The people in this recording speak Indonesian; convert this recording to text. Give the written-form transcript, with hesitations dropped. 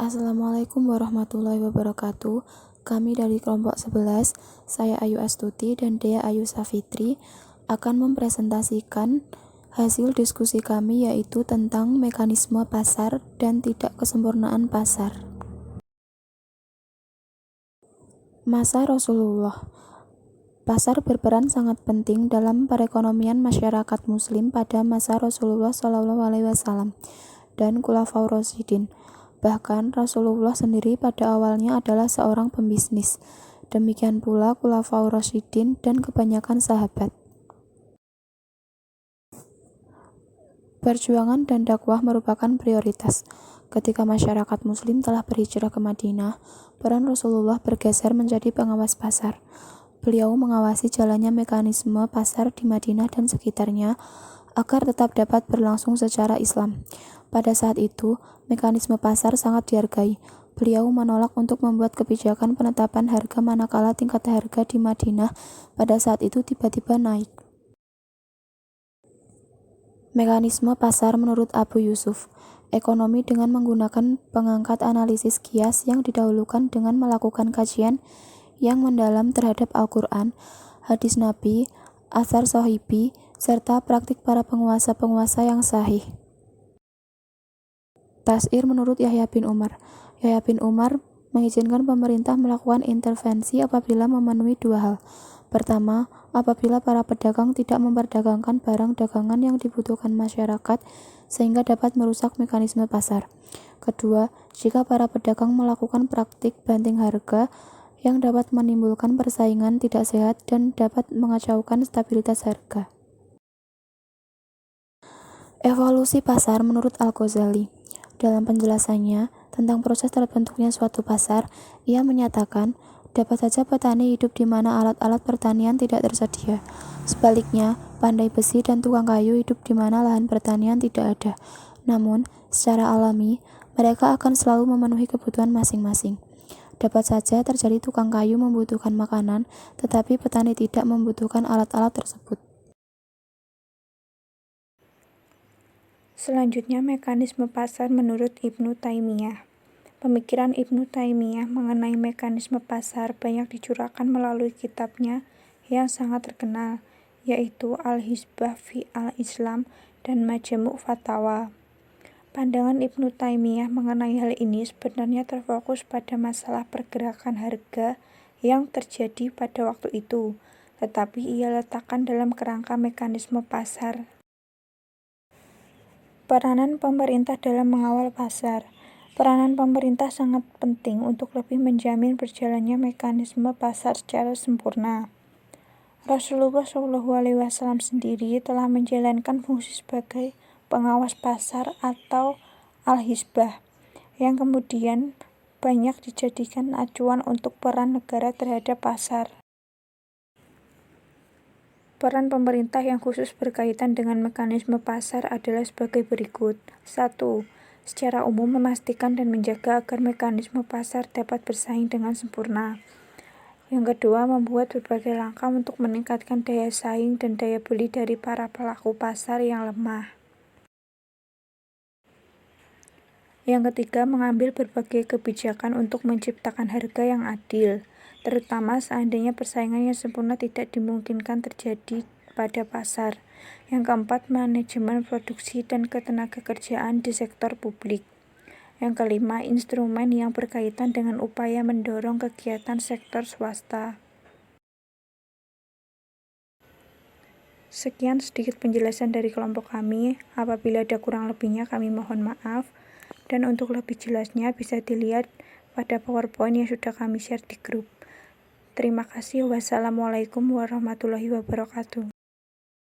Assalamualaikum warahmatullahi wabarakatuh. Kami dari kelompok 11, saya Ayu Astuti dan Dea Ayu Safitri, akan mempresentasikan hasil diskusi kami yaitu tentang mekanisme pasar dan tidak kesempurnaan pasar. Masa Rasulullah. Pasar berperan sangat penting dalam perekonomian masyarakat muslim pada masa Rasulullah SAW dan Khulafaur Rasyidin. Bahkan Rasulullah sendiri pada awalnya adalah seorang pembisnis. Demikian pula Khulafaur Rasyidin dan kebanyakan sahabat. Perjuangan dan dakwah merupakan prioritas. Ketika masyarakat muslim telah berhijrah ke Madinah, peran Rasulullah bergeser menjadi pengawas pasar. Beliau mengawasi jalannya mekanisme pasar di Madinah dan sekitarnya agar tetap dapat berlangsung secara Islam. Pada saat itu, mekanisme pasar sangat dihargai. Beliau menolak untuk membuat kebijakan penetapan harga manakala tingkat harga di Madinah pada saat itu tiba-tiba naik. Mekanisme pasar menurut Abu Yusuf, ekonomi dengan menggunakan pengangkat analisis kias yang didahulukan dengan melakukan kajian yang mendalam terhadap Al-Quran, hadis Nabi, athar sahibi, serta praktik para penguasa-penguasa yang sahih. Tas'ir menurut Yahya bin Umar. Yahya bin Umar mengizinkan pemerintah melakukan intervensi apabila memenuhi dua hal. Pertama, apabila para pedagang tidak memperdagangkan barang dagangan yang dibutuhkan masyarakat sehingga dapat merusak mekanisme pasar. Kedua, jika para pedagang melakukan praktik banting harga yang dapat menimbulkan persaingan tidak sehat dan dapat mengacaukan stabilitas harga. Evolusi pasar menurut Al-Ghazali. Dalam penjelasannya tentang proses terbentuknya suatu pasar, ia menyatakan, dapat saja petani hidup di mana alat-alat pertanian tidak tersedia. Sebaliknya, pandai besi dan tukang kayu hidup di mana lahan pertanian tidak ada. Namun, secara alami, mereka akan selalu memenuhi kebutuhan masing-masing. Dapat saja terjadi tukang kayu membutuhkan makanan, tetapi petani tidak membutuhkan alat-alat tersebut. Selanjutnya, mekanisme pasar menurut Ibnu Taimiyah. Pemikiran Ibnu Taimiyah mengenai mekanisme pasar banyak dicurahkan melalui kitabnya yang sangat terkenal, yaitu Al-Hizbah fi al-Islam dan Majmu' Fatawa. Pandangan Ibnu Taimiyah mengenai hal ini sebenarnya terfokus pada masalah pergerakan harga yang terjadi pada waktu itu, tetapi ia letakkan dalam kerangka mekanisme pasar. Peranan pemerintah dalam mengawal pasar. Peranan pemerintah sangat penting untuk lebih menjamin berjalannya mekanisme pasar secara sempurna. Rasulullah SAW sendiri telah menjalankan fungsi sebagai pengawas pasar atau al-hizbah, yang kemudian banyak dijadikan acuan untuk peran negara terhadap pasar. Peran pemerintah yang khusus berkaitan dengan mekanisme pasar adalah sebagai berikut. 1. Secara umum memastikan dan menjaga agar mekanisme pasar dapat bersaing dengan sempurna. Yang kedua, membuat berbagai langkah untuk meningkatkan daya saing dan daya beli dari para pelaku pasar yang lemah. Yang ketiga, mengambil berbagai kebijakan untuk menciptakan harga yang adil, terutama seandainya persaingan yang sempurna tidak dimungkinkan terjadi pada pasar. Yang keempat, manajemen produksi dan ketenagakerjaan di sektor publik. Yang kelima, instrumen yang berkaitan dengan upaya mendorong kegiatan sektor swasta. Sekian sedikit penjelasan dari kelompok kami. Apabila ada kurang lebihnya kami mohon maaf. Dan untuk lebih jelasnya bisa dilihat pada PowerPoint yang sudah kami share di grup. Terima kasih. Wassalamualaikum warahmatullahi wabarakatuh.